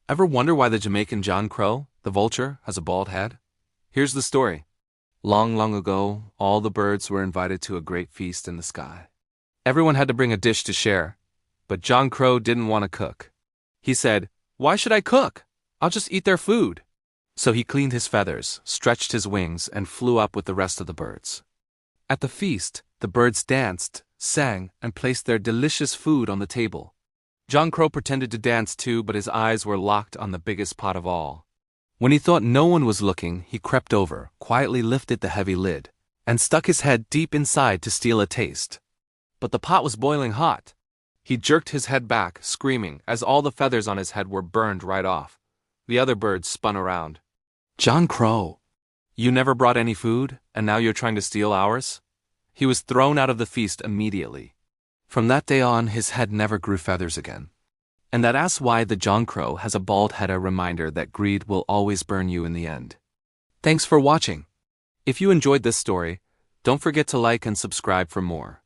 Ever wonder why the Jamaican John-Crow, the vulture, has a bald head? Here's the story. Long, long ago, all the birds were invited to a great feast in the sky. Everyone had to bring a dish to share, but John-Crow didn't want to cook. He said, "Why should I cook? I'll just eat their food." So he cleaned his feathers, stretched his wings, and flew up with the rest of the birds. At the feast, the birds danced, sang, and placed their delicious food on the table. John-Crow pretended to dance too, but his eyes were locked on the biggest pot of all. When he thought no one was looking, he crept over, quietly lifted the heavy lid, and stuck his head deep inside to steal a taste. But the pot was boiling hot. He jerked his head back, screaming, as all the feathers on his head were burned right off. The other birds spun around. "John-Crow, you never brought any food, and now you're trying to steal ours?" He was thrown out of the feast immediately. From that day on, his head never grew feathers again. And that's why the John-Crow has a bald head, a reminder that greed will always burn you in the end. Thanks for watching. If you enjoyed this story, don't forget to like and subscribe for more.